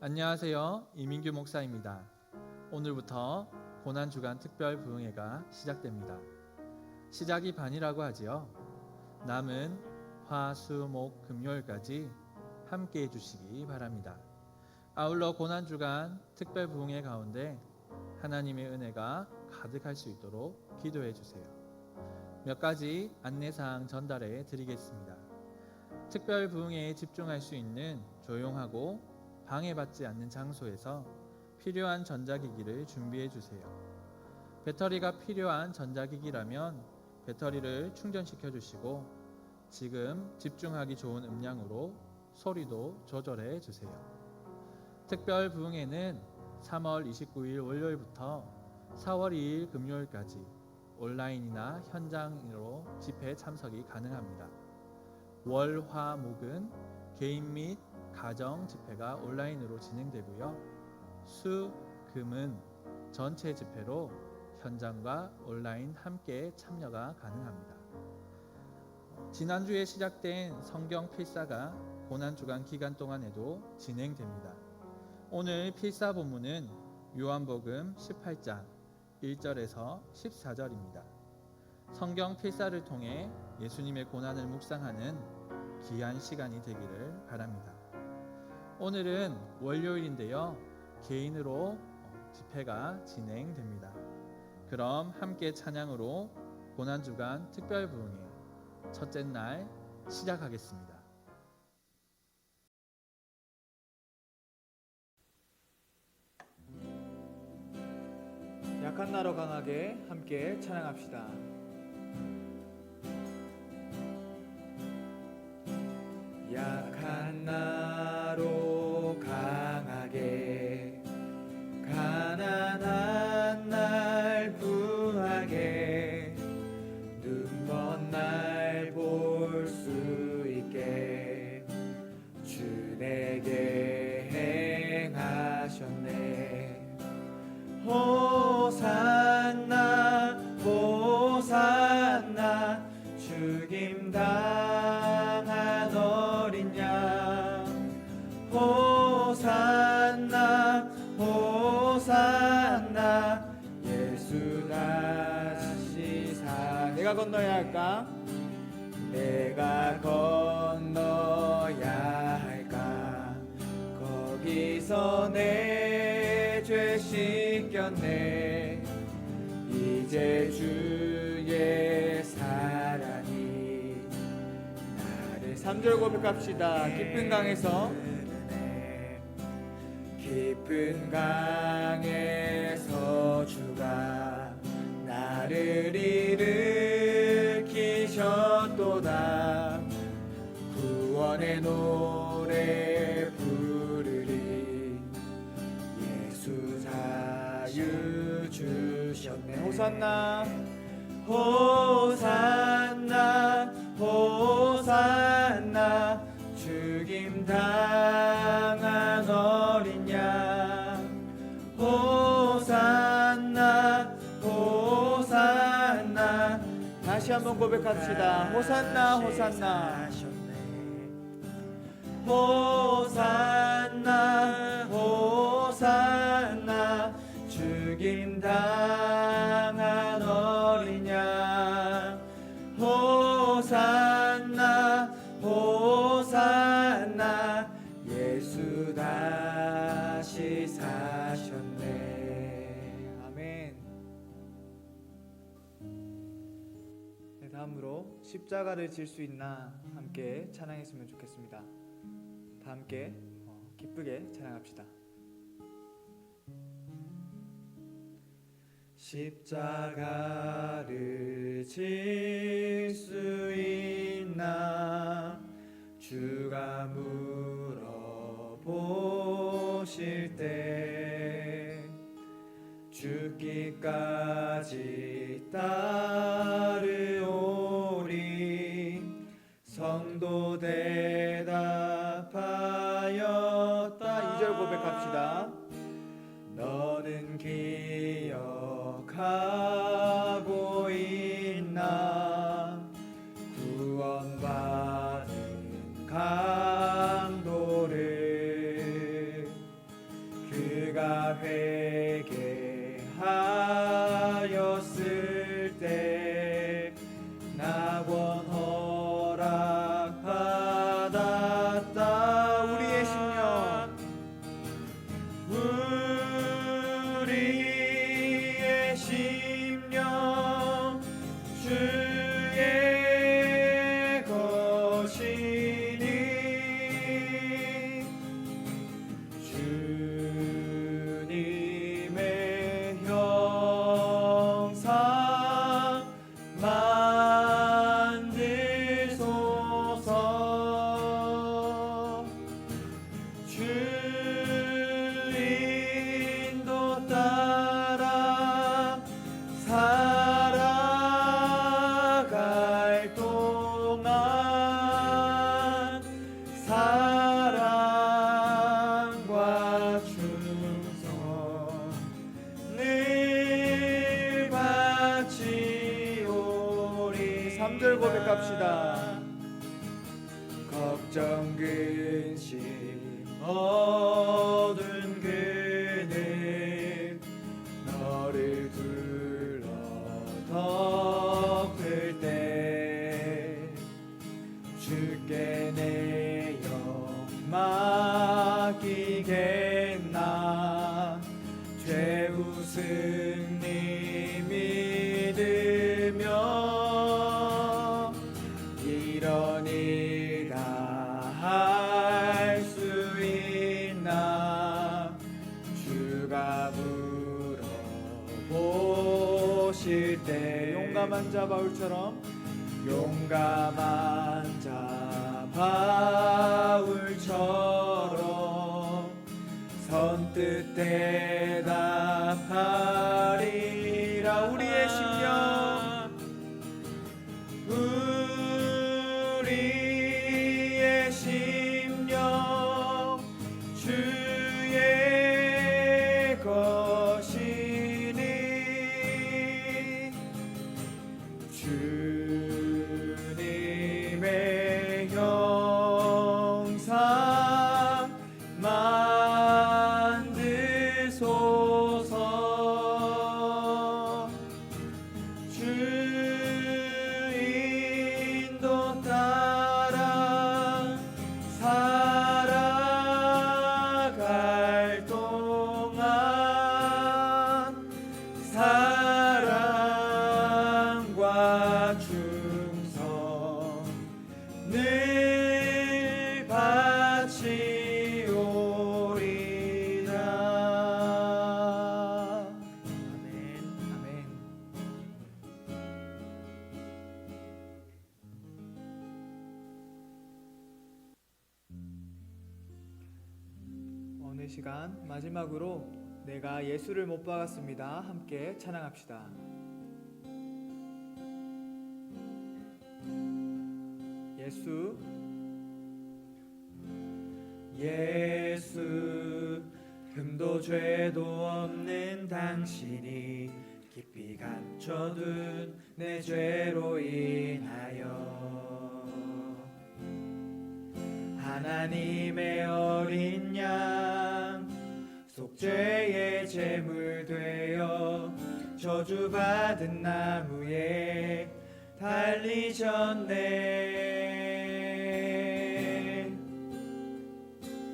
안녕하세요. 이민규 목사입니다. 오늘부터 고난주간 특별부흥회가 시작됩니다. 시작이 반이라고 하지요. 남은 화, 수, 목, 금요일까지 함께 해주시기 바랍니다. 아울러 고난주간 특별부흥회 가운데 하나님의 은혜가 가득할 수 있도록 기도해 주세요. 몇 가지 안내사항 전달해 드리겠습니다. 특별부흥회에 집중할 수 있는 조용하고 방해받지 않는 장소에서 필요한 전자기기를 준비해 주세요. 배터리가 필요한 전자기기라면 배터리를 충전시켜 주시고 지금 집중하기 좋은 음량으로 소리도 조절해 주세요. 특별부흥회는 3월 29일 월요일부터 4월 2일 금요일까지 온라인이나 현장으로 집회 참석이 가능합니다. 월, 화, 목은 개인 및 가정 집회가 온라인으로 진행되고요. 수, 금은 전체 집회로 현장과 온라인 함께 참여가 가능합니다. 지난주에 시작된 성경 필사가 고난주간 기간 동안에도 진행됩니다. 오늘 필사 본문은 요한복음 18장 1절에서 14절입니다. 성경 필사를 통해 예수님의 고난을 묵상하는 귀한 시간이 되기를 바랍니다. 오늘은 월요일인데요. 개인으로 집회가 진행됩니다. 그럼 함께 찬양으로 고난주간 특별부흥회 첫째 날 시작하겠습니다. 약한 나로 강하게 함께 찬양합시다. 약한 나로 강하게 가난한 날 구하게 눈먼 날 볼 수 있게 주 내게 행하셨네. 호산나 호산나 죽임당한 어린 양 호산나 호산나 예수 다시 내가 건너야 할까? 내가 건너야 할까? 거기서 내 죄 씻겼네. 이제 주의 사랑이 나를 3절 고백합시다. 깊은 강에서 깊은 강에서 주가 나를 일으키셨도다. 구원의 노래 부르리. 예수 자유 주셨네. 호산나 호산나 호산나 죽임당한 어린 양 호산나 호산나 다시 한번 고백합시다. 호산나 호산나 호산나 호산나 죽임당한 어린 양 호산나 호산나 예수 다시 사셨네. 아멘. 네, 다음으로 십자가를 질 수 있나 함께 찬양했으면 좋겠습니다. 다 함께 기쁘게 찬양합시다. 십자가를 질 수 있나 주가 물어보실 때 죽기까지 따르오리. 성도 대답하였다. 2절 고백합시다. 너는 기억하고 있나 구원받은 강도를 고백합시다. 걱정 근심 어두운 그늘 너를 둘러 덮을 때 주께 내 영 맡기겠나 죄 웃음 니 믿으며 이런 일 다 할 수 있나 주가 물어보실 때 용감한 자 바울처럼 용감한 자 바울처럼 선뜻 대답하리라. 우리의 심령 우리의 심령 주의 것이니 주님의 형상 만드소서. 주 인도 따라 살아갈 동안 사랑과 충성 늘 바치오리라. 아멘. 아멘. 어느 시간 마지막으로 내가 예수를 못 박았습니다. 함께 찬양합시다. 예수 예수 흠도 죄도 없는 당신이 깊이 감춰둔 내 죄로 인하여 하나님의 어린 양 속죄의 제물 되어 저주받은 나무에 달리셨네.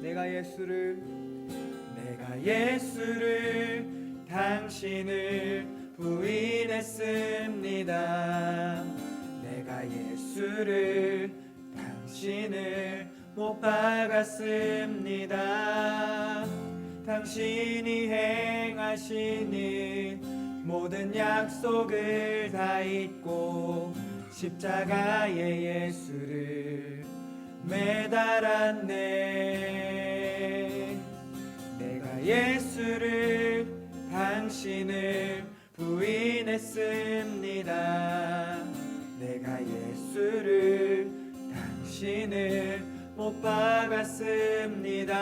내가 예수를 당신을 부인했습니다. 내가 예수를 당신을 못 박았습니다. 당신이 행하시는 모든 약속을 다 잊고 십자가에 예수를 매달았네. 내가 예수를 당신을 부인했습니다. 내가 예수를 당신을 못 박았습니다.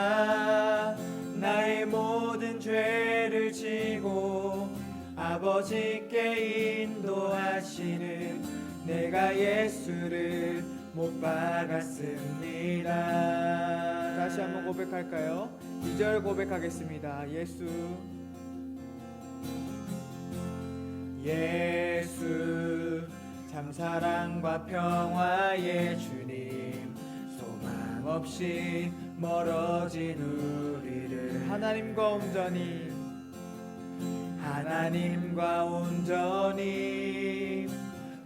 나의 모든 죄를 지고 아버지께 인도하시는 내가 예수를 못 박았습니다. 다시 한번 고백할까요? 2절 고백하겠습니다. 예수 참 사랑과 평화의 주님 소망 없이 멀어진 우리를 하나님과 온전히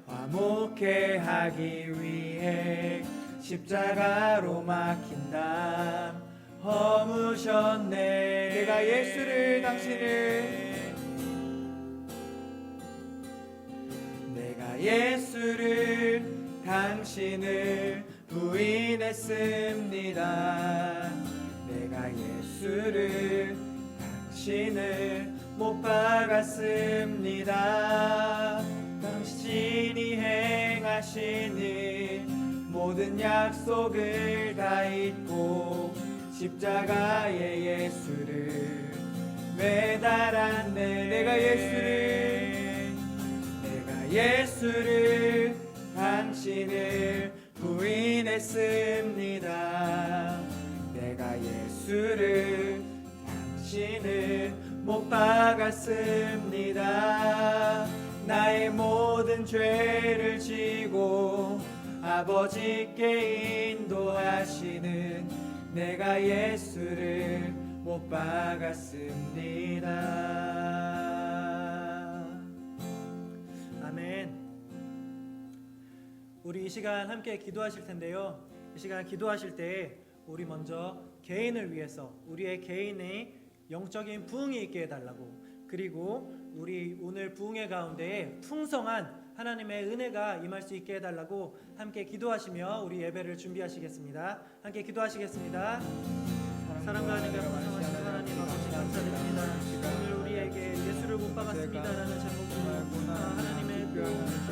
화목해 하기 위해 십자가로 막힌 담 허무셨네. 내가 예수를 당신을 부인했습니다. 내가 예수를 당신을 못 박았습니다. 당신이 행하시는 모든 약속을 다 잊고 십자가에 예수를 매달았네. 내가 예수를 당신을 부인했습니다. 내가 예수를 당신을 못 박았습니다. 나의 모든 죄를 지고 아버지께 인도하시는 내가 예수를 못 박았습니다. 아멘. 우리 이 시간 함께 기도하실 텐데요. 이 시간 기도하실 때 우리 먼저 개인을 위해서 우리의 개인의 영적인 부흥이 있게 해달라고, 그리고 우리 오늘 부흥의 가운데에 풍성한 하나님의 은혜가 임할 수 있게 해달라고 함께 기도하시며 우리 예배를 준비하시겠습니다. 함께 기도하시겠습니다. 사랑과 은혜가 풍성하신 하나님 아버지 감사드립니다. 오늘 우리에게 예수를 못 박았습니다라는 제목으로 하나님의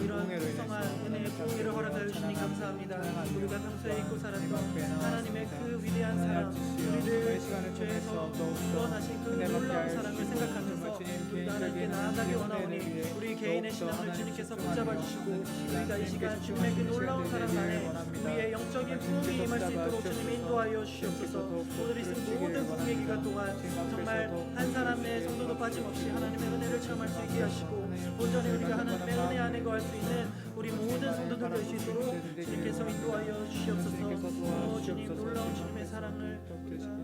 이런 풍성한 은혜의 부흥을 허락하여 주시니 감사합니다. 우리가 평소에 잊고 살았던 하나님의 그 위대한 사랑, 우리를 죄에서 구원하신 그 놀라운 사랑을 생각하면서 우리가 하나님께 나아가기 원하오니 우리 개인의 신앙을 주님께서 붙잡아 주시고 우리가 이 시간 주님의 그 놀라운 사랑 안에 우리의 영적인 부흥이 임할 수 있도록 주님 인도하여 주시옵소서. 오늘 이 모든 부흥의 기간 동안 정말 한 사람의 성도도 빠짐없이 하나님의 은혜를 체험할 수 있게 하시고 온전히 우리가 하나님의 은혜 안에 거할 수 있는 우리 모든 성도들 될 수 있도록 주님께서 인도하여 주시옵소서. 주님 놀라운 주님의 사랑을 우리가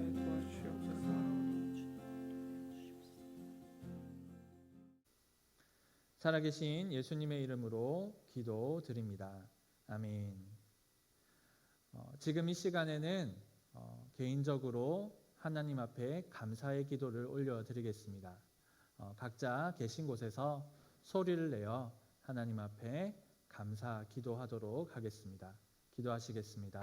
살아계신 예수님의 이름으로 기도드립니다. 아멘. 지금 이 시간에는 개인적으로 하나님 앞에 감사의 기도를 올려드리겠습니다. 각자 계신 곳에서 소리를 내어 하나님 앞에 감사 기도하도록 하겠습니다. 기도하시겠습니다.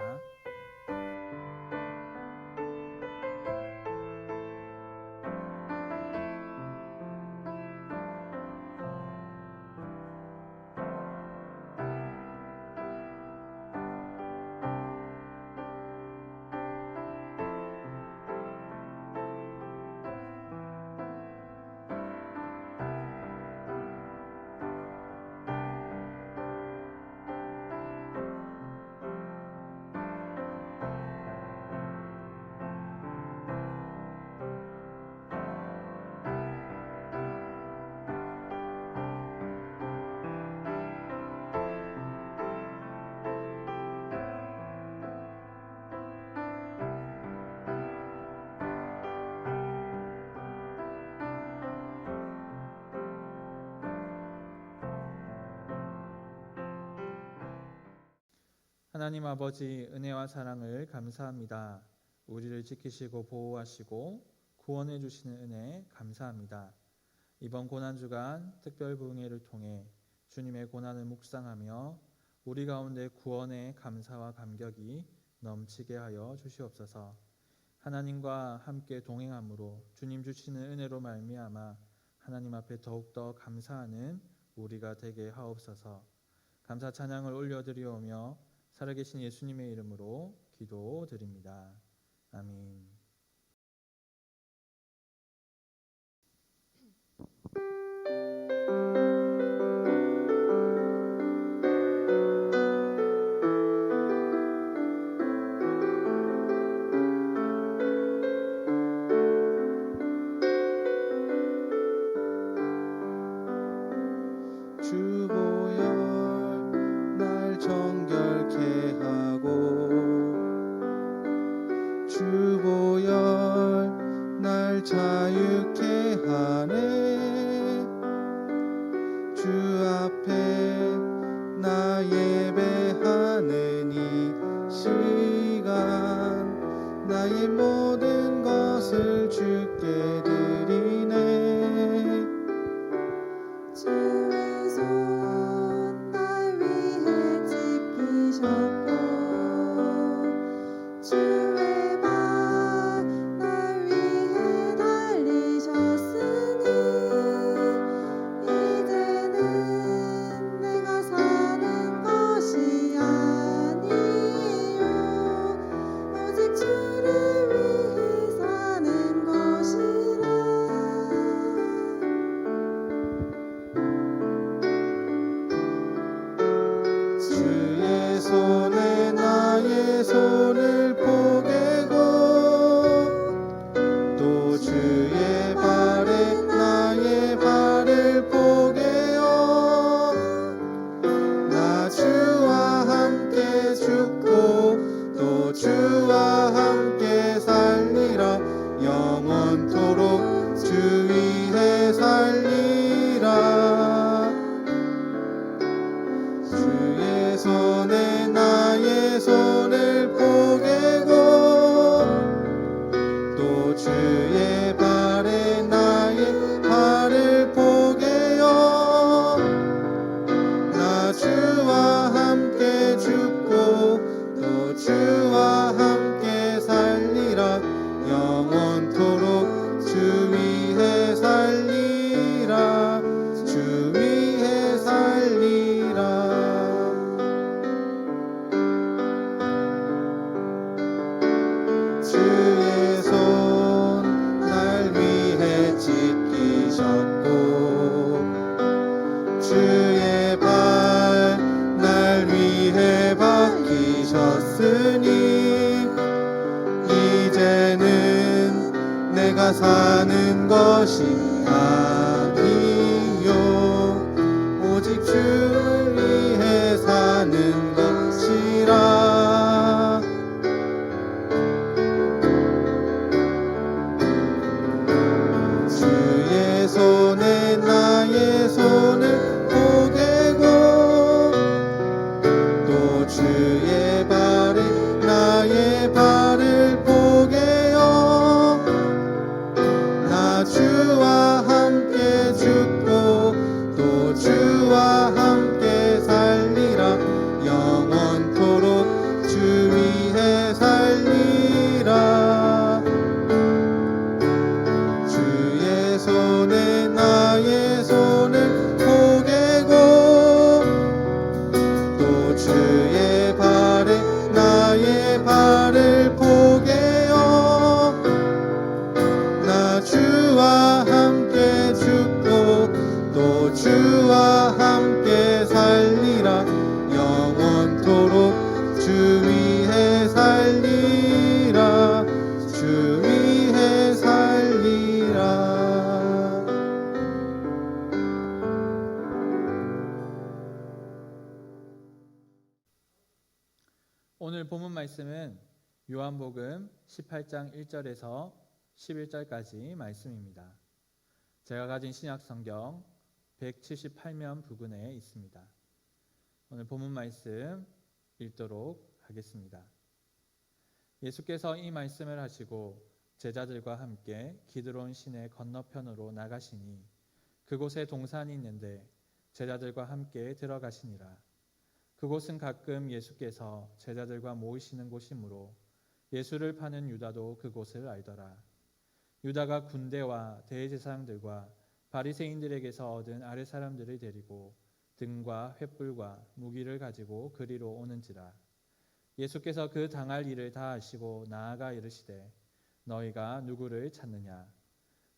하나님 아버지, 은혜와 사랑을 감사합니다. 우리를 지키시고 보호하시고 구원해 주시는 은혜 감사합니다. 이번 고난주간 특별부흥회를 통해 주님의 고난을 묵상하며 우리 가운데 구원의 감사와 감격이 넘치게 하여 주시옵소서. 하나님과 함께 동행함으로 주님 주시는 은혜로 말미암아 하나님 앞에 더욱더 감사하는 우리가 되게 하옵소서. 감사 찬양을 올려드리오며 살아계신 예수님의 이름으로 기도드립니다. 아멘. 주보혈 날 정결케 하고 주보혈 날 자유케 하네. 주 앞에 나 예배하는 이 시간 나의 모든 것을 주께 드리네. 주의 손 날 위해 지키셨고 주의 발 날 위해 달리셨으니 이제는 내가 사는 것이 아니요 오직 주를 위해 살리셨으니 이제는 내가 사는 것이 아니요 오직 주를 위해 사는 것이라. 주의 손에 나의 손을 포개고 또 주의 발에 나의 발을 포개어 나 주와 함께 죽고 또 주와 함께 살리라. 영원토록 주 위에 살리라. 주의 손에 나의 손을 포개고 또 주의 발에 나의 발을 포개어 나 주와 함께 죽고 또 주와 함께 살리라. 영원토록 주 위에 살리라. 주 위에 살리라. 오늘 본문 말씀은 요한복음 18장 1절에서 11절까지 말씀입니다. 제가 가진 신약 성경 178면 부근에 있습니다. 오늘 본문 말씀 읽도록 하겠습니다. 예수께서 이 말씀을 하시고 제자들과 함께 기드론 시내 건너편으로 나가시니 그곳에 동산이 있는데 제자들과 함께 들어가시니라. 그곳은 가끔 예수께서 제자들과 모이시는 곳이므로 예수를 파는 유다도 그곳을 알더라. 유다가 군대와 대제사장들과 바리새인들에게서 얻은 아랫 사람들을 데리고 등과 횃불과 무기를 가지고 그리로 오는지라. 예수께서 그 당할 일을 다 아시고 나아가 이르시되 너희가 누구를 찾느냐.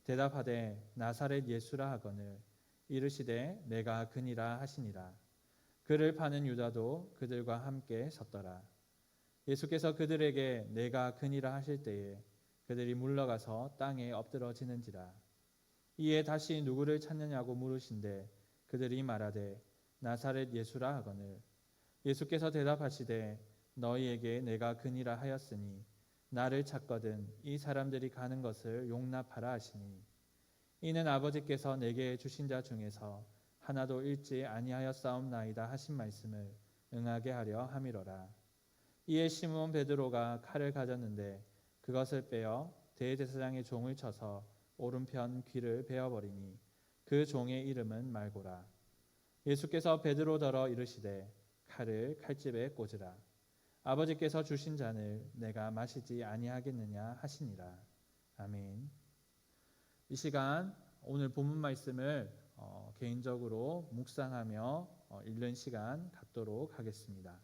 대답하되 나사렛 예수라 하거늘 이르시되 내가 그니라 하시니라. 그를 파는 유다도 그들과 함께 섰더라. 예수께서 그들에게 내가 그니라 하실 때에 그들이 물러가서 땅에 엎드러지는지라. 이에 다시 누구를 찾느냐고 물으신데 그들이 말하되 나사렛 예수라 하거늘 예수께서 대답하시되 너희에게 내가 그니라 하였으니 나를 찾거든 이 사람들이 가는 것을 용납하라 하시니 이는 아버지께서 내게 주신 자 중에서 하나도 잃지 아니하였사옵나이다 하신 말씀을 응하게 하려 함이로라. 이에 시몬 베드로가 칼을 가졌는데 그것을 빼어 대제사장의 종을 쳐서 오른편 귀를 베어버리니 그 종의 이름은 말고라. 예수께서 베드로더러 이르시되 칼을 칼집에 꽂으라. 아버지께서 주신 잔을 내가 마시지 아니하겠느냐 하시니라. 아멘. 이 시간 오늘 본문 말씀을 개인적으로 묵상하며 읽는 시간 갖도록 하겠습니다.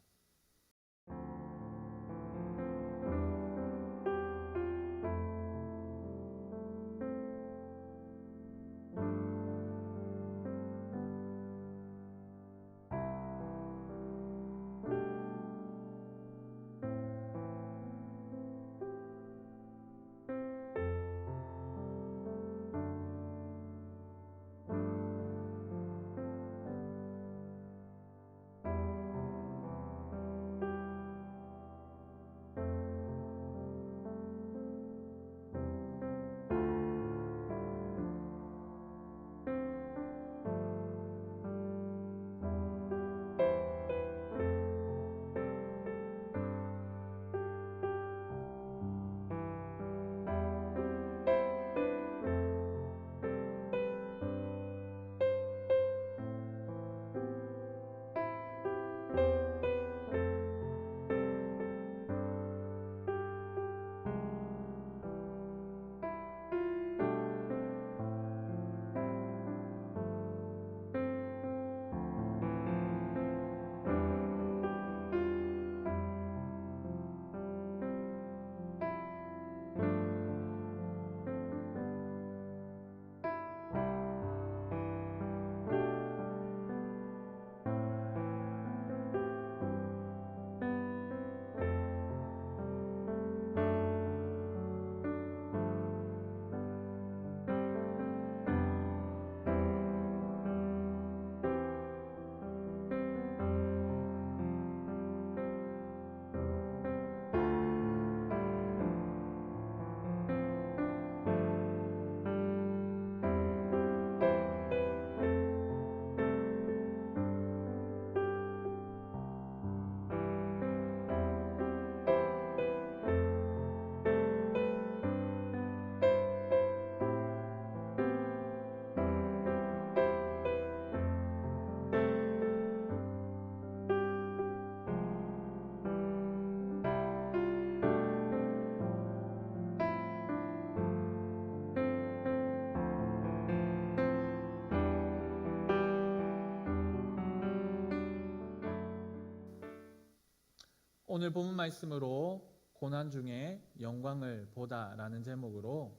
오늘 본문 말씀으로 고난 중에 영광을 보다라는 제목으로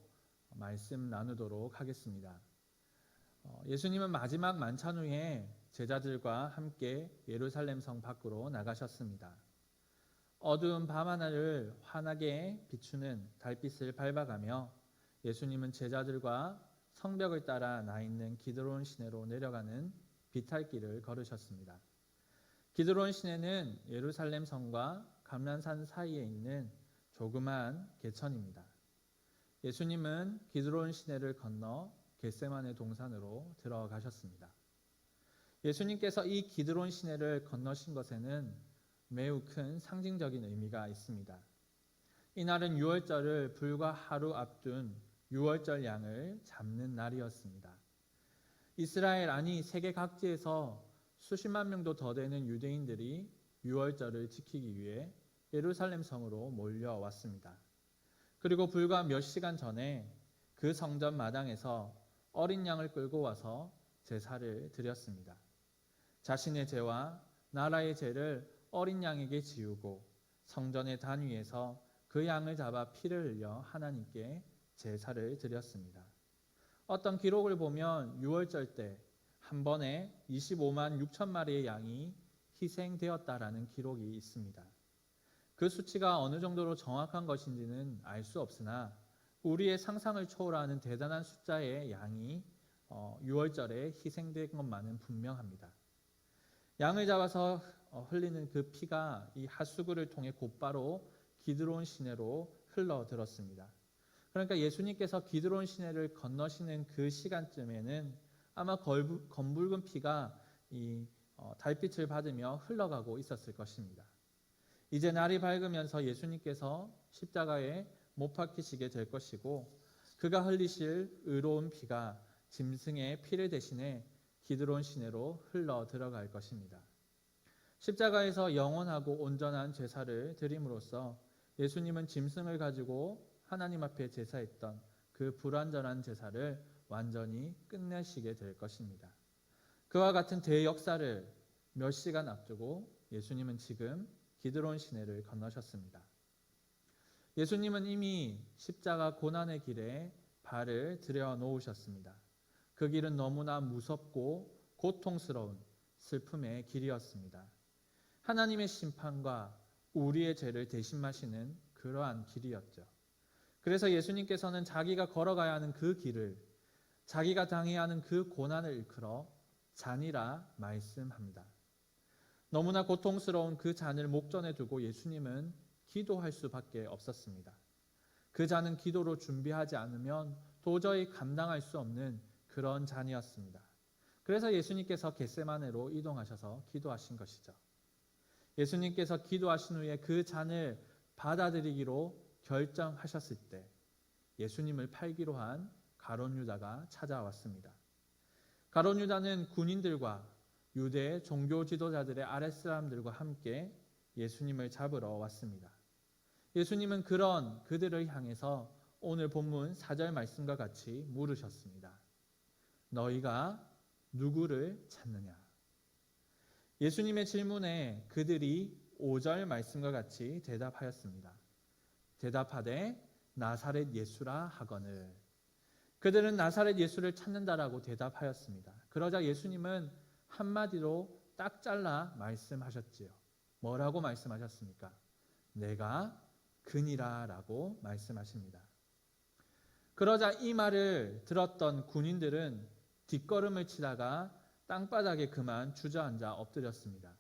말씀 나누도록 하겠습니다. 예수님은 마지막 만찬 후에 제자들과 함께 예루살렘 성 밖으로 나가셨습니다. 어두운 밤하늘을 환하게 비추는 달빛을 밟아가며 예수님은 제자들과 성벽을 따라 나 있는 기드론 시내로 내려가는 비탈길을 걸으셨습니다. 기드론 시내는 예루살렘 성과 감람산 사이에 있는 조그만 개천입니다. 예수님은 기드론 시내를 건너 겟세마네 동산으로 들어가셨습니다. 예수님께서 이 기드론 시내를 건너신 것에는 매우 큰 상징적인 의미가 있습니다. 이날은 유월절을 불과 하루 앞둔 유월절 양을 잡는 날이었습니다. 이스라엘 아니 세계 각지에서 수십만 명도 더 되는 유대인들이 유월절을 지키기 위해 예루살렘 성으로 몰려왔습니다. 그리고 불과 몇 시간 전에 그 성전 마당에서 어린 양을 끌고 와서 제사를 드렸습니다. 자신의 죄와 나라의 죄를 어린 양에게 지우고 성전의 단 위에서 그 양을 잡아 피를 흘려 하나님께 제사를 드렸습니다. 어떤 기록을 보면 유월절 때 한 번에 25만 6천 마리의 양이 희생되었다라는 기록이 있습니다. 그 수치가 어느 정도로 정확한 것인지는 알 수 없으나 우리의 상상을 초월하는 대단한 숫자의 양이 유월절에 희생된 것만은 분명합니다. 양을 잡아서 흘리는 그 피가 이 핫수구를 통해 곧바로 기드론 시내로 흘러들었습니다. 그러니까 예수님께서 기드론 시내를 건너시는 그 시간쯤에는 아마 검붉은 피가 이 달빛을 받으며 흘러가고 있었을 것입니다. 이제 날이 밝으면서 예수님께서 십자가에 못 박히시게 될 것이고 그가 흘리실 의로운 피가 짐승의 피를 대신해 기드론 시내로 흘러 들어갈 것입니다. 십자가에서 영원하고 온전한 제사를 드림으로써 예수님은 짐승을 가지고 하나님 앞에 제사했던 그 불완전한 제사를 완전히 끝내시게 될 것입니다. 그와 같은 대역사를 몇 시간 앞두고 예수님은 지금 기드론 시내를 건너셨습니다. 예수님은 이미 십자가 고난의 길에 발을 들여 놓으셨습니다. 그 길은 너무나 무섭고 고통스러운 슬픔의 길이었습니다. 하나님의 심판과 우리의 죄를 대신하시는 그러한 길이었죠. 그래서 예수님께서는 자기가 걸어가야 하는 그 길을 자기가 당해야 하는 그 고난을 일컬어 잔이라 말씀합니다. 너무나 고통스러운 그 잔을 목전에 두고 예수님은 기도할 수밖에 없었습니다. 그 잔은 기도로 준비하지 않으면 도저히 감당할 수 없는 그런 잔이었습니다. 그래서 예수님께서 겟세마네로 이동하셔서 기도하신 것이죠. 예수님께서 기도하신 후에 그 잔을 받아들이기로 결정하셨을 때 예수님을 팔기로 한 가룟 유다가 찾아왔습니다. 가룟 유다는 군인들과 유대 종교 지도자들의 아랫사람들과 함께 예수님을 잡으러 왔습니다. 예수님은 그런 그들을 향해서 오늘 본문 4절 말씀과 같이 물으셨습니다. 너희가 누구를 찾느냐? 예수님의 질문에 그들이 5절 말씀과 같이 대답하였습니다. 대답하되 나사렛 예수라 하거늘. 그들은 나사렛 예수를 찾는다라고 대답하였습니다. 그러자 예수님은 한마디로 딱 잘라 말씀하셨지요. 뭐라고 말씀하셨습니까? 내가 그니라 라고 말씀하십니다. 그러자 이 말을 들었던 군인들은 뒷걸음을 치다가 땅바닥에 그만 주저앉아 엎드렸습니다.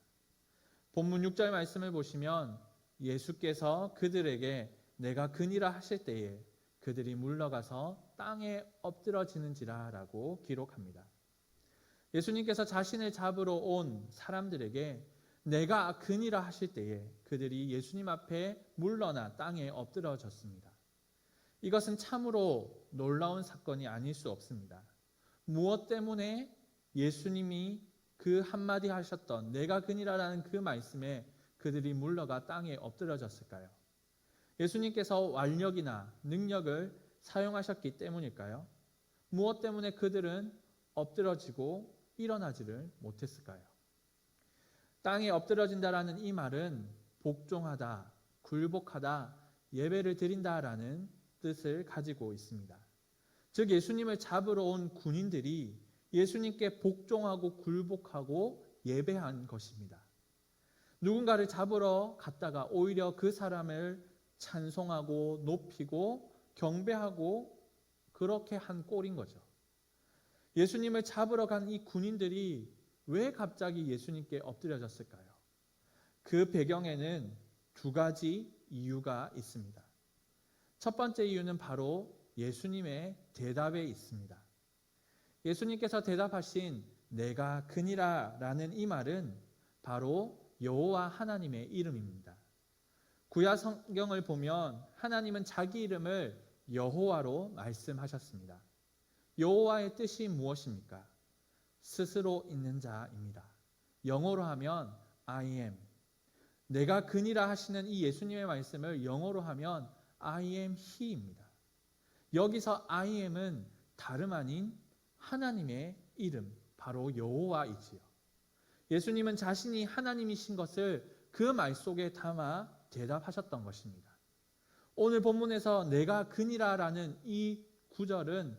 본문 6절 말씀을 보시면 예수께서 그들에게 내가 그니라 하실 때에 그들이 물러가서 땅에 엎드러지는지라 라고 기록합니다. 예수님께서 자신을 잡으러 온 사람들에게 내가 그니라 하실 때에 그들이 예수님 앞에 물러나 땅에 엎드러졌습니다. 이것은 참으로 놀라운 사건이 아닐 수 없습니다. 무엇 때문에 예수님이 그 한마디 하셨던 내가 그니라라는 그 말씀에 그들이 물러가 땅에 엎드러졌을까요? 예수님께서 완력이나 능력을 사용하셨기 때문일까요? 무엇 때문에 그들은 엎드러지고 일어나지를 못했을까요? 땅에 엎드러진다라는 이 말은 복종하다, 굴복하다, 예배를 드린다라는 뜻을 가지고 있습니다. 즉 예수님을 잡으러 온 군인들이 예수님께 복종하고 굴복하고 예배한 것입니다. 누군가를 잡으러 갔다가 오히려 그 사람을 찬송하고 높이고 경배하고 그렇게 한 꼴인 거죠. 예수님을 잡으러 간 이 군인들이 왜 갑자기 예수님께 엎드려졌을까요? 그 배경에는 두 가지 이유가 있습니다. 첫 번째 이유는 바로 예수님의 대답에 있습니다. 예수님께서 대답하신 내가 그니라 라는 이 말은 바로 여호와 하나님의 이름입니다. 구약 성경을 보면 하나님은 자기 이름을 여호와로 말씀하셨습니다. 여호와의 뜻이 무엇입니까? 스스로 있는 자입니다. 영어로 하면 I am. 내가 그니라 하시는 이 예수님의 말씀을 영어로 하면 I am He입니다. 여기서 I am은 다름 아닌 하나님의 이름, 바로 여호와이지요. 예수님은 자신이 하나님이신 것을 그 말 속에 담아 대답하셨던 것입니다. 오늘 본문에서 내가 그니라라는 이 구절은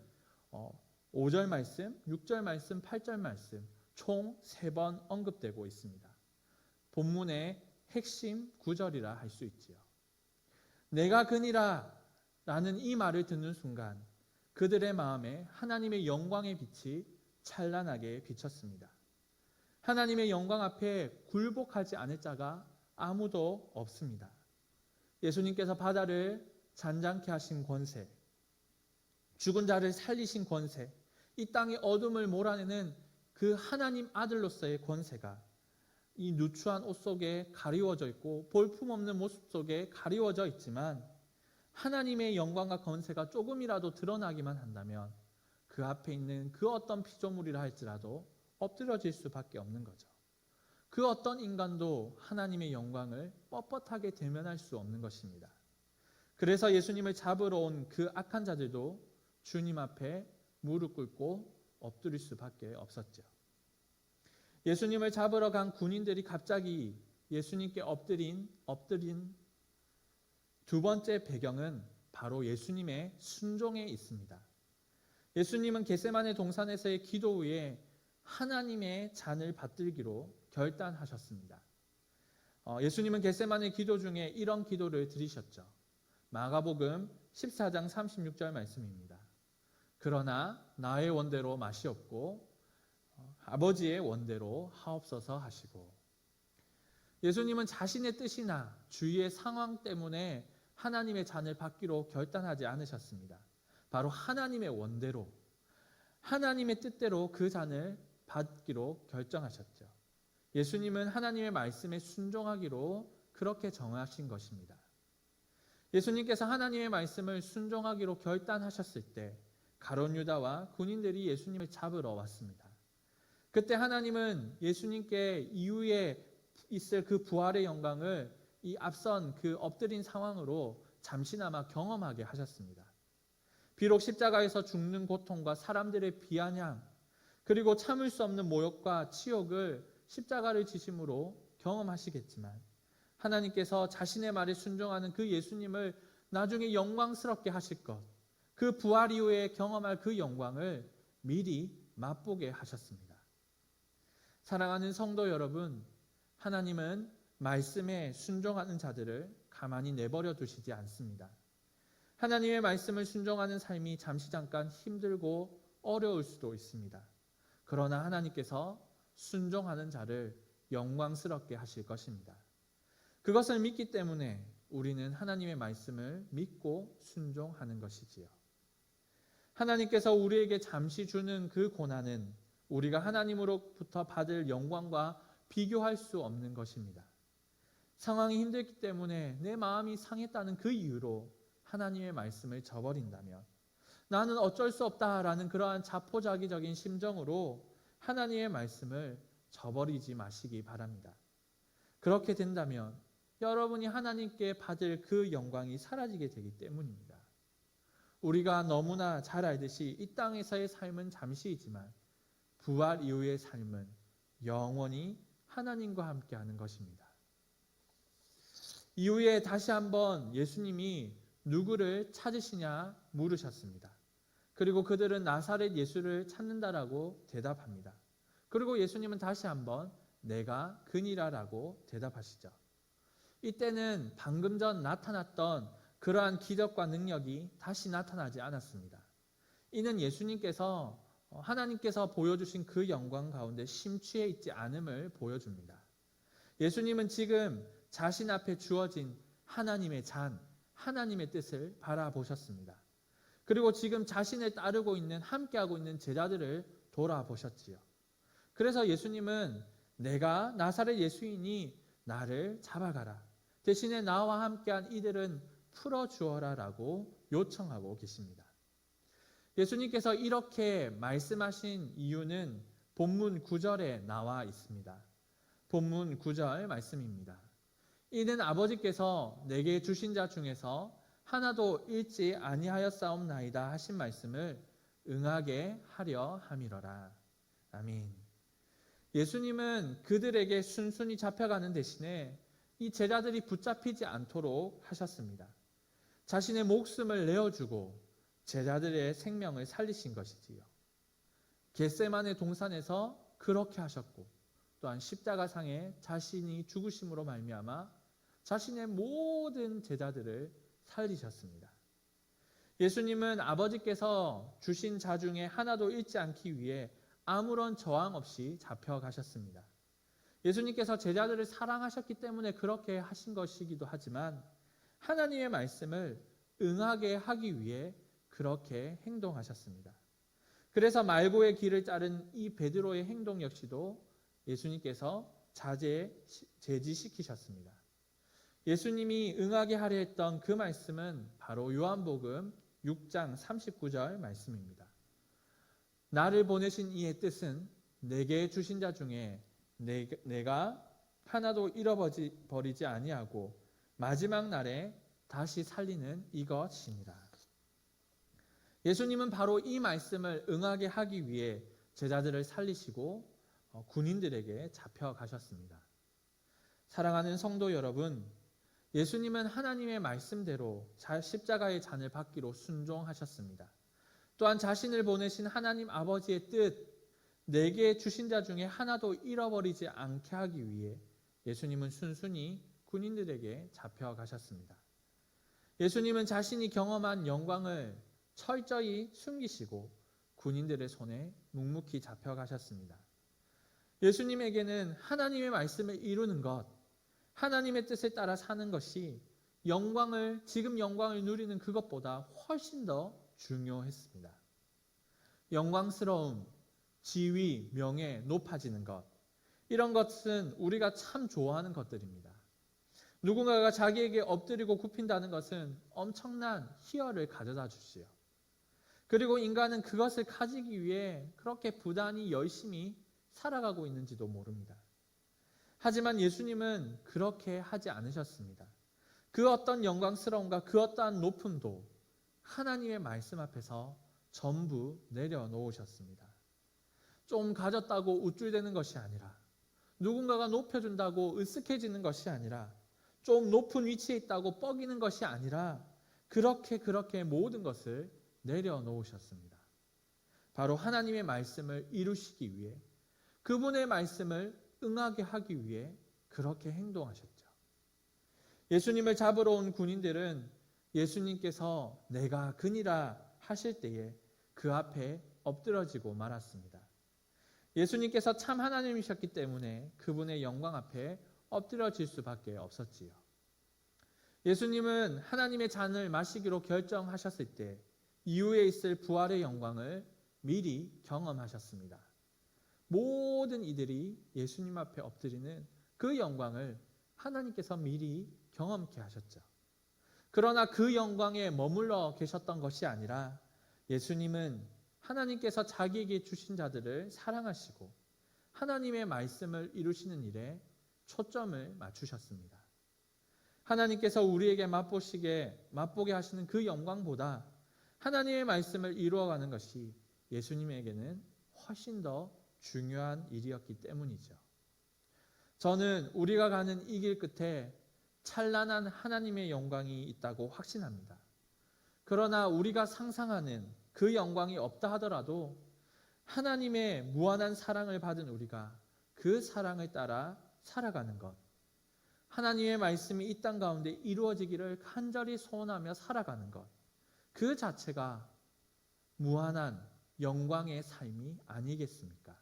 5절 말씀, 6절 말씀, 8절 말씀 총 3번 언급되고 있습니다. 본문의 핵심 구절이라 할 수 있지요. 내가 그니라 라는 이 말을 듣는 순간 그들의 마음에 하나님의 영광의 빛이 찬란하게 비쳤습니다. 하나님의 영광 앞에 굴복하지 않을 자가 아무도 없습니다. 예수님께서 바다를 잔잔케 하신 권세, 죽은 자를 살리신 권세, 이 땅의 어둠을 몰아내는 그 하나님 아들로서의 권세가 이 누추한 옷 속에 가리워져 있고 볼품없는 모습 속에 가리워져 있지만 하나님의 영광과 권세가 조금이라도 드러나기만 한다면 그 앞에 있는 그 어떤 피조물이라 할지라도 엎드려질 수밖에 없는 거죠. 그 어떤 인간도 하나님의 영광을 뻣뻣하게 대면할 수 없는 것입니다. 그래서 예수님을 잡으러 온 그 악한 자들도 주님 앞에 무릎 꿇고 엎드릴 수밖에 없었죠. 예수님을 잡으러 간 군인들이 갑자기 예수님께 엎드린 두 번째 배경은 바로 예수님의 순종에 있습니다. 예수님은 겟세마네 동산에서의 기도 후에 하나님의 잔을 받들기로 결단하셨습니다. 예수님은 겟세마네 기도 중에 이런 기도를 드리셨죠. 마가복음 14장 36절 말씀입니다. 그러나 나의 원대로 마시옵고 아버지의 원대로 하옵소서 하시고, 예수님은 자신의 뜻이나 주위의 상황 때문에 하나님의 잔을 받기로 결단하지 않으셨습니다. 바로 하나님의 원대로, 하나님의 뜻대로 그 잔을 받기로 결정하셨죠. 예수님은 하나님의 말씀에 순종하기로 그렇게 정하신 것입니다. 예수님께서 하나님의 말씀을 순종하기로 결단하셨을 때 가룟 유다와 군인들이 예수님을 잡으러 왔습니다. 그때 하나님은 예수님께 이후에 있을 그 부활의 영광을 이 앞선 그 엎드린 상황으로 잠시나마 경험하게 하셨습니다. 비록 십자가에서 죽는 고통과 사람들의 비아냥, 그리고 참을 수 없는 모욕과 치욕을 십자가를 지심으로 경험하시겠지만 하나님께서 자신의 말에 순종하는 그 예수님을 나중에 영광스럽게 하실 것, 그 부활 이후에 경험할 그 영광을 미리 맛보게 하셨습니다. 사랑하는 성도 여러분, 하나님은 말씀에 순종하는 자들을 가만히 내버려 두시지 않습니다. 하나님의 말씀을 순종하는 삶이 잠시 잠깐 힘들고 어려울 수도 있습니다. 그러나 하나님께서 순종하는 자를 영광스럽게 하실 것입니다. 그것을 믿기 때문에 우리는 하나님의 말씀을 믿고 순종하는 것이지요. 하나님께서 우리에게 잠시 주는 그 고난은 우리가 하나님으로부터 받을 영광과 비교할 수 없는 것입니다. 상황이 힘들기 때문에 내 마음이 상했다는 그 이유로 하나님의 말씀을 저버린다면, 나는 어쩔 수 없다라는 그러한 자포자기적인 심정으로 하나님의 말씀을 저버리지 마시기 바랍니다. 그렇게 된다면 여러분이 하나님께 받을 그 영광이 사라지게 되기 때문입니다. 우리가 너무나 잘 알듯이 이 땅에서의 삶은 잠시이지만 부활 이후의 삶은 영원히 하나님과 함께하는 것입니다. 이후에 다시 한번 예수님이 누구를 찾으시냐 물으셨습니다. 그리고 그들은 나사렛 예수를 찾는다라고 대답합니다. 그리고 예수님은 다시 한번 내가 그니라라고 대답하시죠. 이때는 방금 전 나타났던 그러한 기적과 능력이 다시 나타나지 않았습니다. 이는 예수님께서 하나님께서 보여주신 그 영광 가운데 심취해 있지 않음을 보여줍니다. 예수님은 지금 자신 앞에 주어진 하나님의 잔, 하나님의 뜻을 바라보셨습니다. 그리고 지금 자신을 따르고 있는, 함께하고 있는 제자들을 돌아보셨지요. 그래서 예수님은 내가 나사렛 예수이니 나를 잡아가라. 대신에 나와 함께한 이들은 풀어주어라 라고 요청하고 계십니다. 예수님께서 이렇게 말씀하신 이유는 본문 9절에 나와 있습니다. 본문 9절 말씀입니다. 이는 아버지께서 내게 주신 자 중에서 하나도 잃지 아니하였사옵나이다 하신 말씀을 응하게 하려 함이러라. 아멘. 예수님은 그들에게 순순히 잡혀가는 대신에 이 제자들이 붙잡히지 않도록 하셨습니다. 자신의 목숨을 내어주고 제자들의 생명을 살리신 것이지요. 겟세마네 동산에서 그렇게 하셨고 또한 십자가상에 자신이 죽으심으로 말미암아 자신의 모든 제자들을 살리셨습니다. 예수님은 아버지께서 주신 자 중에 하나도 잃지 않기 위해 아무런 저항 없이 잡혀가셨습니다. 예수님께서 제자들을 사랑하셨기 때문에 그렇게 하신 것이기도 하지만 하나님의 말씀을 응하게 하기 위해 그렇게 행동하셨습니다. 그래서 말고의 길을 따른 이 베드로의 행동 역시도 예수님께서 제지시키셨습니다. 예수님이 응하게 하려 했던 그 말씀은 바로 요한복음 6장 39절 말씀입니다. 나를 보내신 이의 뜻은 내게 주신 자 중에 내가 하나도 잃어버리지 아니하고 마지막 날에 다시 살리는 이것이니라. 예수님은 바로 이 말씀을 응하게 하기 위해 제자들을 살리시고 군인들에게 잡혀가셨습니다. 사랑하는 성도 여러분, 예수님은 하나님의 말씀대로 십자가의 잔을 받기로 순종하셨습니다. 또한 자신을 보내신 하나님 아버지의 뜻, 내게 주신 자 중에 하나도 잃어버리지 않게 하기 위해 예수님은 순순히 군인들에게 잡혀가셨습니다. 예수님은 자신이 경험한 영광을 철저히 숨기시고 군인들의 손에 묵묵히 잡혀가셨습니다. 예수님에게는 하나님의 말씀을 이루는 것, 하나님의 뜻에 따라 사는 것이 지금 영광을 누리는 그것보다 훨씬 더 중요했습니다. 영광스러움, 지위, 명예, 높아지는 것, 이런 것은 우리가 참 좋아하는 것들입니다. 누군가가 자기에게 엎드리고 굽힌다는 것은 엄청난 희열을 가져다 주지요. 그리고 인간은 그것을 가지기 위해 그렇게 부단히 열심히 살아가고 있는지도 모릅니다. 하지만 예수님은 그렇게 하지 않으셨습니다. 그 어떤 영광스러움과 그 어떠한 높음도 하나님의 말씀 앞에서 전부 내려놓으셨습니다. 좀 가졌다고 우쭐대는 것이 아니라, 누군가가 높여준다고 으쓱해지는 것이 아니라, 좀 높은 위치에 있다고 뻐기는 것이 아니라 그렇게 모든 것을 내려놓으셨습니다. 바로 하나님의 말씀을 이루시기 위해, 그분의 말씀을 응하게 하기 위해 그렇게 행동하셨죠. 예수님을 잡으러 온 군인들은 예수님께서 내가 그니라 하실 때에 그 앞에 엎드러지고 말았습니다. 예수님께서 참 하나님이셨기 때문에 그분의 영광 앞에 엎드려질 수밖에 없었지요. 예수님은 하나님의 잔을 마시기로 결정하셨을 때 이후에 있을 부활의 영광을 미리 경험하셨습니다. 모든 이들이 예수님 앞에 엎드리는 그 영광을 하나님께서 미리 경험케 하셨죠. 그러나 그 영광에 머물러 계셨던 것이 아니라 예수님은 하나님께서 자기에게 주신 자들을 사랑하시고 하나님의 말씀을 이루시는 일에 초점을 맞추셨습니다. 하나님께서 우리에게 맛보게 하시는 그 영광보다 하나님의 말씀을 이루어가는 것이 예수님에게는 훨씬 더 중요한 일이었기 때문이죠. 저는 우리가 가는 이 길 끝에 찬란한 하나님의 영광이 있다고 확신합니다. 그러나 우리가 상상하는 그 영광이 없다 하더라도 하나님의 무한한 사랑을 받은 우리가 그 사랑을 따라 살아가는 것, 하나님의 말씀이 이 땅 가운데 이루어지기를 간절히 소원하며 살아가는 것, 그 자체가 무한한 영광의 삶이 아니겠습니까?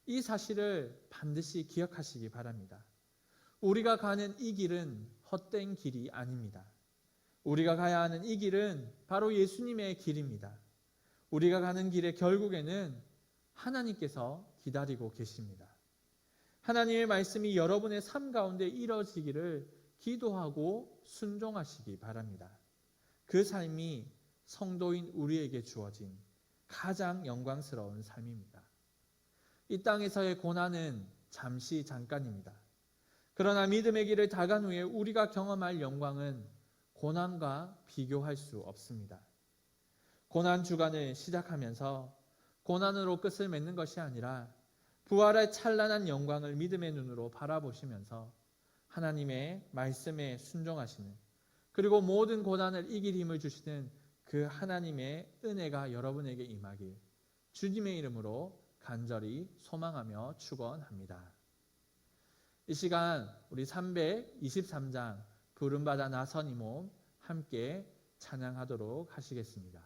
이 사실을 반드시 기억하시기 바랍니다. 우리가 가는 이 길은 헛된 길이 아닙니다. 우리가 가야 하는 이 길은 바로 예수님의 길입니다. 우리가 가는 길의 결국에는 하나님께서 기다리고 계십니다. 하나님의 말씀이 여러분의 삶 가운데 이루어지기를 기도하고 순종하시기 바랍니다. 그 삶이 성도인 우리에게 주어진 가장 영광스러운 삶입니다. 이 땅에서의 고난은 잠시 잠깐입니다. 그러나 믿음의 길을 다간 후에 우리가 경험할 영광은 고난과 비교할 수 없습니다. 고난 주간을 시작하면서 고난으로 끝을 맺는 것이 아니라 부활의 찬란한 영광을 믿음의 눈으로 바라보시면서 하나님의 말씀에 순종하시는, 그리고 모든 고난을 이길 힘을 주시는 그 하나님의 은혜가 여러분에게 임하길 주님의 이름으로 간절히 소망하며 축원합니다. 이 시간 우리 323장 부름받아 나선 이 몸 함께 찬양하도록 하시겠습니다.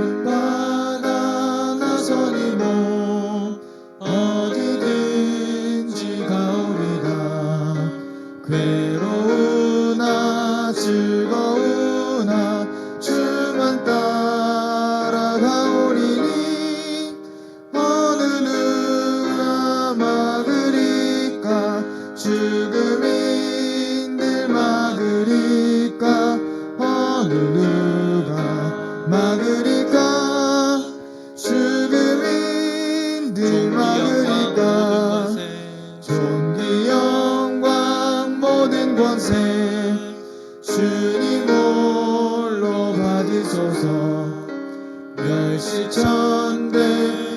부름받아 나선 이 몸 어디든지 가오리라. 괴로우나 즐거우나 주만 따라가오리니. 어느 누가 막으리까. 죽음인들 막으리까. 어느 누가 막으리까. 죽음인들 막으리까. 존귀 영광 모든 권세 주님 홀로 받으소서. 멸시천대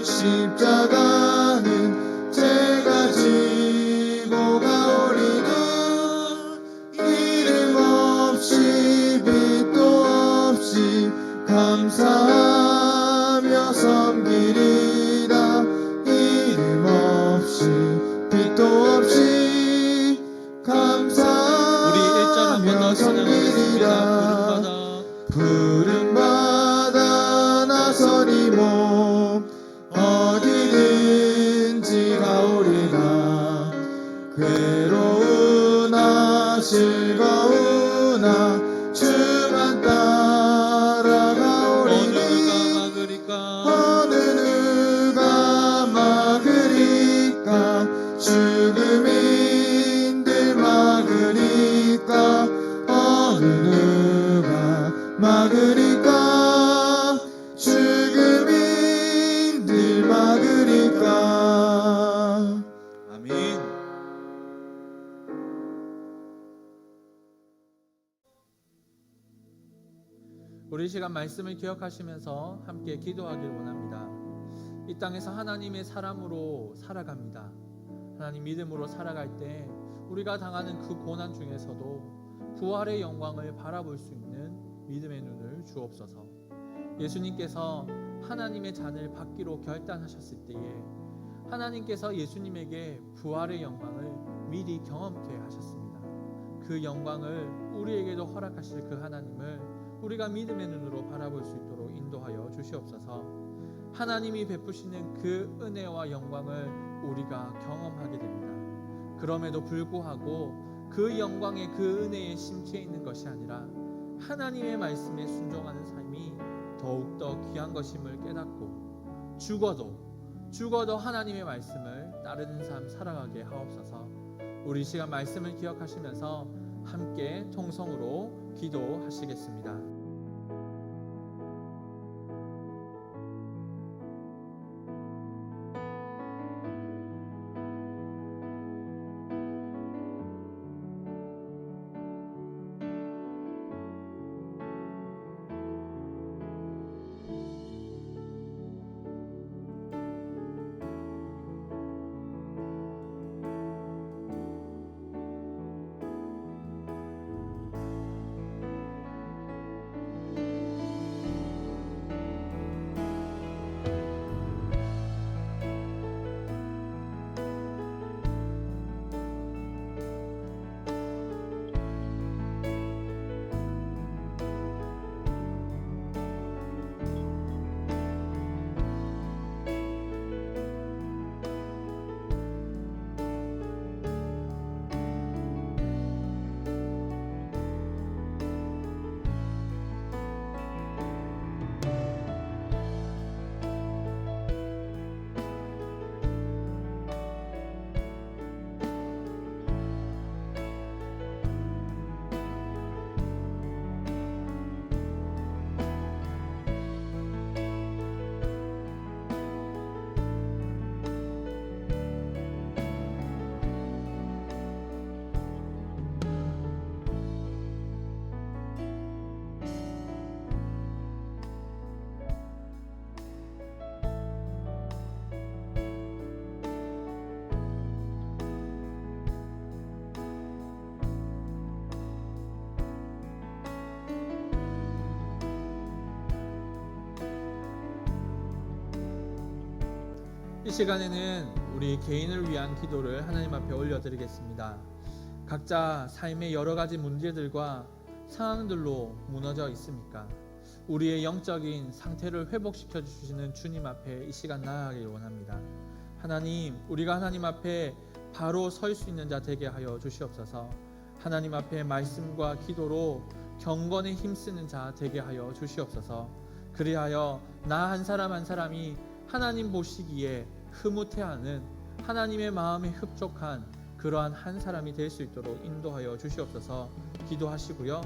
십자가는 제가 지고 가오리는. 이름 없이 빛도 없이 감사하며 섬기리라. 이름 없이 빛도 없이 감사하며 섬기리라. 부름받아 나선 이 몸 어디든지 가오리라. 괴로우나 즐거우나 주만 따라가오리니. 어느 누가 막으리까. 죽음인들 막으리까. 어느 누가 막으리까. 죽음인들 막으리까. 아멘. 우리 시간 말씀을 기억하시면서 함께 기도하길 원합니다. 이 땅에서 하나님의 사람으로 살아갑니다. 하나님 믿음으로 살아갈 때 우리가 당하는 그 고난 중에서도 부활의 영광을 바라볼 수 있는 믿음의 눈을 주옵소서. 예수님께서 하나님의 잔을 받기로 결단하셨을 때에 하나님께서 예수님에게 부활의 영광을 미리 경험케 하셨습니다. 그 영광을 우리에게도 허락하실 그 하나님을 우리가 믿음의 눈으로 바라볼 수 있도록 인도하여 주시옵소서. 하나님이 베푸시는 그 은혜와 영광을 우리가 경험하게 됩니다. 그럼에도 불구하고 그 영광의 그 은혜에 심취해 있는 것이 아니라 하나님의 말씀에 순종하는 삶이 더욱더 귀한 것임을 깨닫고 죽어도 하나님의 말씀을 따르는 삶 살아가게 하옵소서. 우리 시간 말씀을 기억하시면서 함께 통성으로 기도하시겠습니다. 이 시간에는 우리 개인을 위한 기도를 하나님 앞에 올려드리겠습니다. 각자 삶의 여러 가지 문제들과 상황들로 무너져 있습니까? 우리의 영적인 상태를 회복시켜 주시는 주님 앞에 이 시간 나아가길 원합니다. 하나님, 우리가 하나님 앞에 바로 설 수 있는 자 되게 하여 주시옵소서. 하나님 앞에 말씀과 기도로 경건에 힘쓰는 자 되게 하여 주시옵소서. 그리하여 나 한 사람 한 사람이 하나님 보시기에 흐뭇해하는 하나님의 마음에 흡족한 그러한 한 사람이 될 수 있도록 인도하여 주시옵소서. 기도하시고요.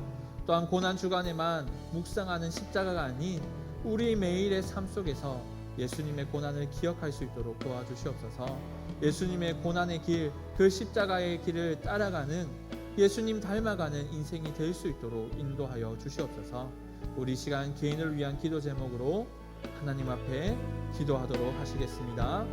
또한 고난 주간에만 묵상하는 십자가가 아닌 우리 매일의 삶 속에서 예수님의 고난을 기억할 수 있도록 도와주시옵소서. 예수님의 고난의 길, 그 십자가의 길을 따라가는 예수님 닮아가는 인생이 될 수 있도록 인도하여 주시옵소서. 우리 시간 개인을 위한 기도 제목으로 하나님 앞에 기도하도록 하시겠습니다.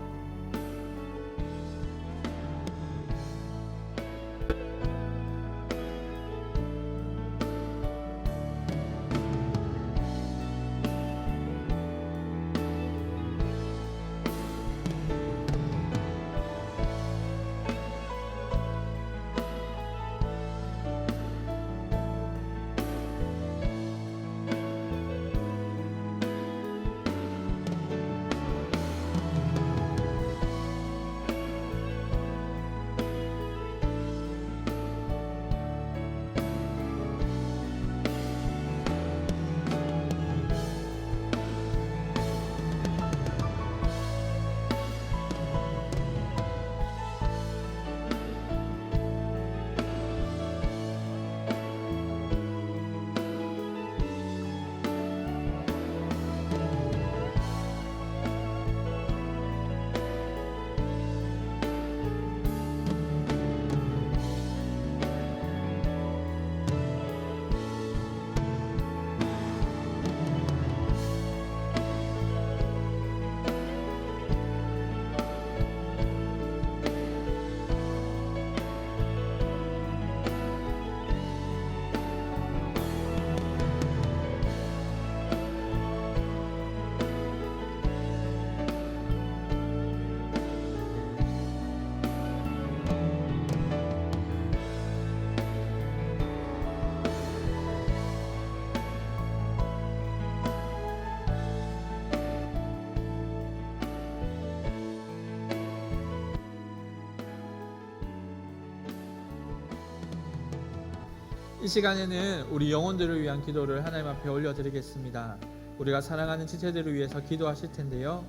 이 시간에는 우리 영혼들을 위한 기도를 하나님 앞에 올려드리겠습니다. 우리가 사랑하는 지체들을 위해서 기도하실 텐데요.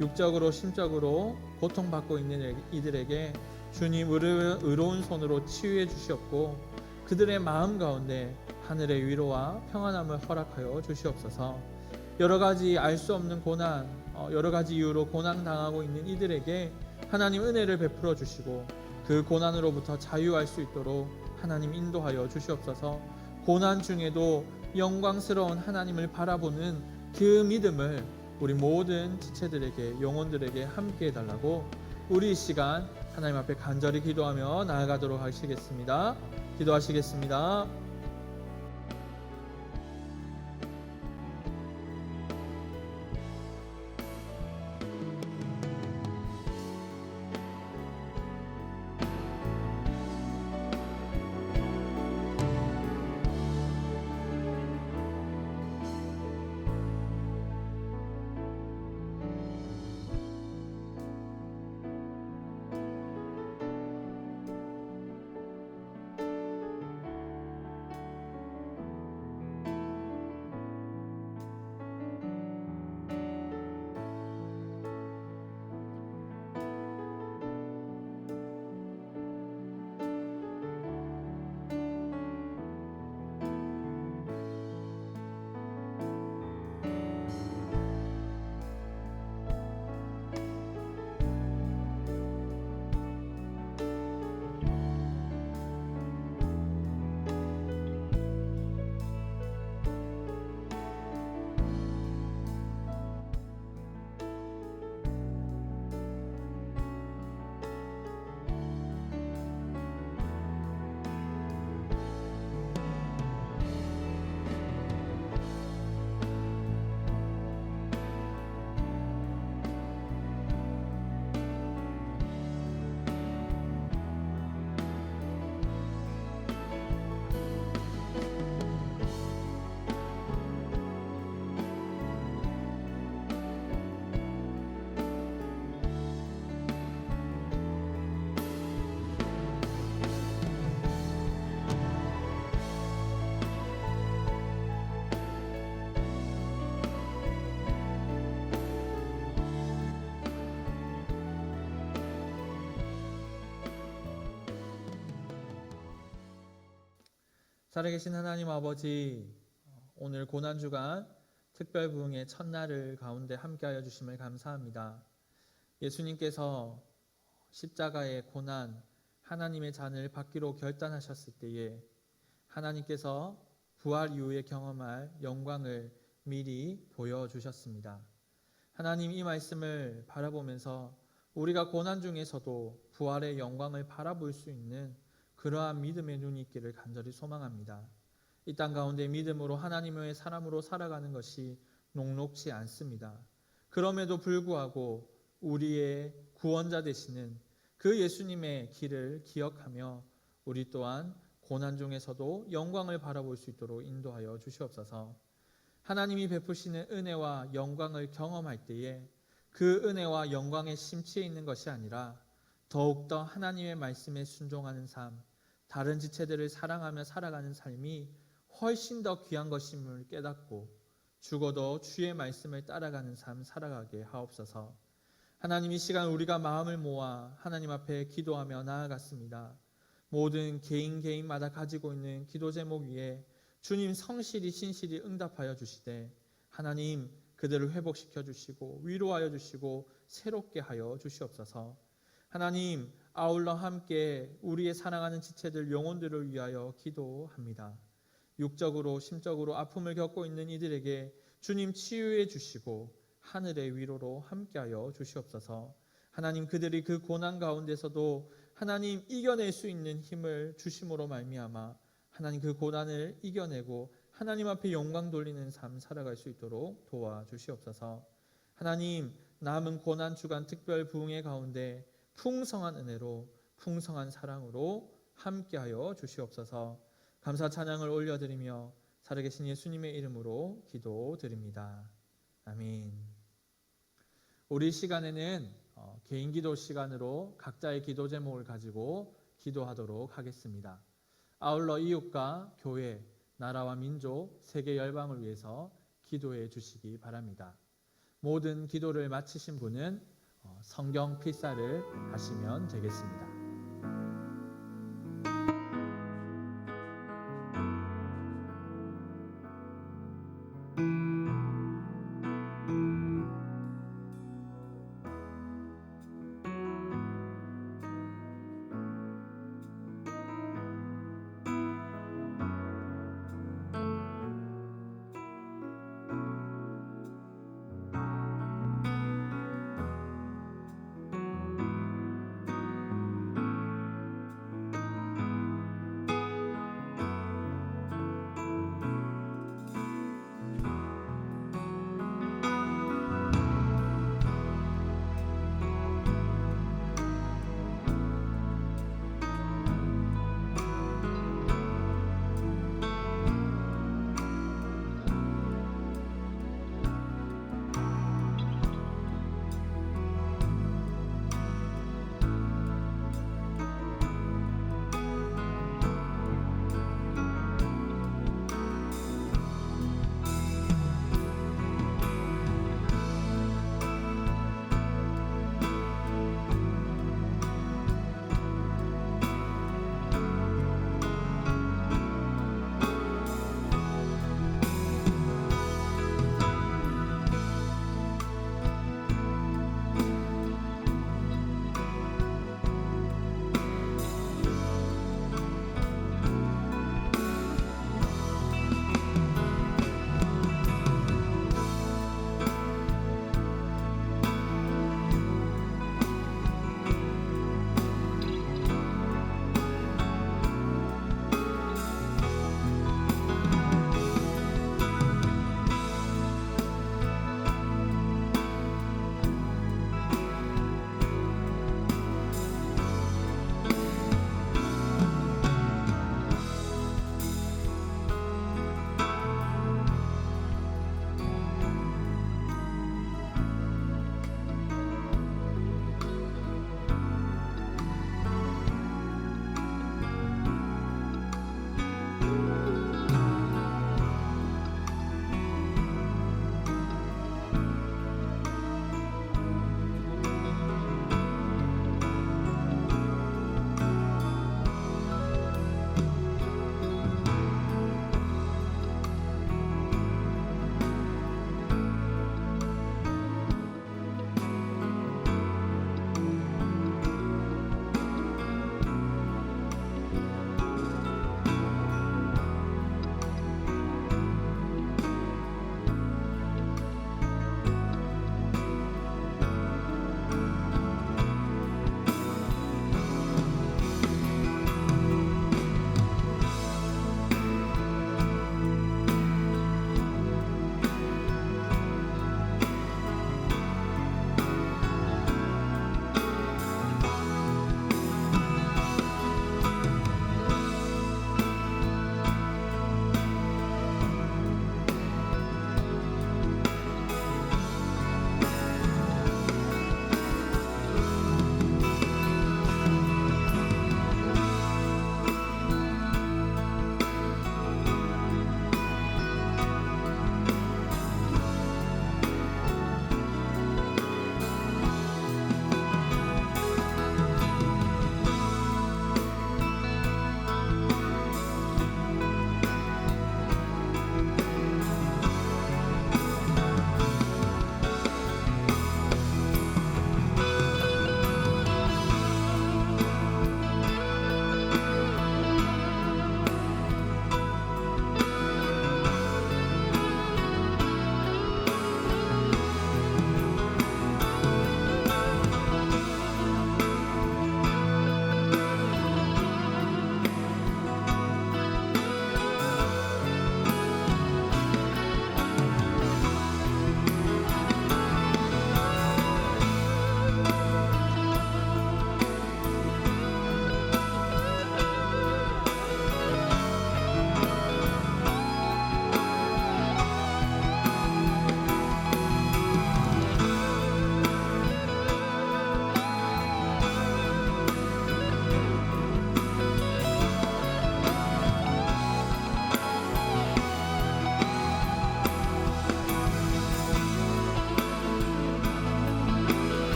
육적으로 심적으로 고통받고 있는 이들에게 주님 의로운 손으로 치유해 주시옵고 그들의 마음 가운데 하늘의 위로와 평안함을 허락하여 주시옵소서. 여러 가지 알 수 없는 고난, 여러 가지 이유로 고난당하고 있는 이들에게 하나님 은혜를 베풀어 주시고 그 고난으로부터 자유할 수 있도록 하나님 인도하여 주시옵소서. 고난 중에도 영광스러운 하나님을 바라보는 그 믿음을 우리 모든 지체들에게 영혼들에게 함께 해달라고 우리 이 시간 하나님 앞에 간절히 기도하며 나아가도록 하시겠습니다. 기도하시겠습니다. 살아계신 하나님 아버지, 오늘 고난주간 특별 부흥의 첫날을 가운데 함께하여 주심을 감사합니다. 예수님께서 십자가의 고난, 하나님의 잔을 받기로 결단하셨을 때에 하나님께서 부활 이후에 경험할 영광을 미리 보여주셨습니다. 하나님, 이 말씀을 바라보면서 우리가 고난 중에서도 부활의 영광을 바라볼 수 있는 그러한 믿음의 눈이 있기를 간절히 소망합니다. 이 땅 가운데 믿음으로 하나님의 사람으로 살아가는 것이 녹록지 않습니다. 그럼에도 불구하고 우리의 구원자 되시는 그 예수님의 길을 기억하며 우리 또한 고난 중에서도 영광을 바라볼 수 있도록 인도하여 주시옵소서. 하나님이 베푸시는 은혜와 영광을 경험할 때에 그 은혜와 영광의 심취해 있는 것이 아니라 더욱더 하나님의 말씀에 순종하는 삶, 다른 지체들을 사랑하며 살아가는 삶이 훨씬 더 귀한 것임을 깨닫고 죽어도 주의 말씀을 따라가는 삶 살아가게 하옵소서. 하나님, 이 시간 우리가 마음을 모아 하나님 앞에 기도하며 나아갔습니다. 모든 개인마다 가지고 있는 기도 제목 위에 주님 성실히 신실히 응답하여 주시되 하나님 그들을 회복시켜 주시고 위로하여 주시고 새롭게 하여 주시옵소서. 하나님, 아울러 함께 우리의 사랑하는 지체들 영혼들을 위하여 기도합니다. 육적으로 심적으로 아픔을 겪고 있는 이들에게 주님 치유해 주시고 하늘의 위로로 함께하여 주시옵소서. 하나님, 그들이 그 고난 가운데서도 하나님 이겨낼 수 있는 힘을 주심으로 말미암아 하나님 그 고난을 이겨내고 하나님 앞에 영광 돌리는 삶 살아갈 수 있도록 도와주시옵소서. 하나님, 남은 고난 주간 특별 부흥의 가운데 풍성한 은혜로 풍성한 사랑으로 함께하여 주시옵소서. 감사 찬양을 올려드리며 살아계신 예수님의 이름으로 기도드립니다. 아멘. 우리 시간에는 개인 기도 시간으로 각자의 기도 제목을 가지고 기도하도록 하겠습니다. 아울러 이웃과 교회, 나라와 민족, 세계 열방을 위해서 기도해 주시기 바랍니다. 모든 기도를 마치신 분은 성경 필사를 하시면 되겠습니다.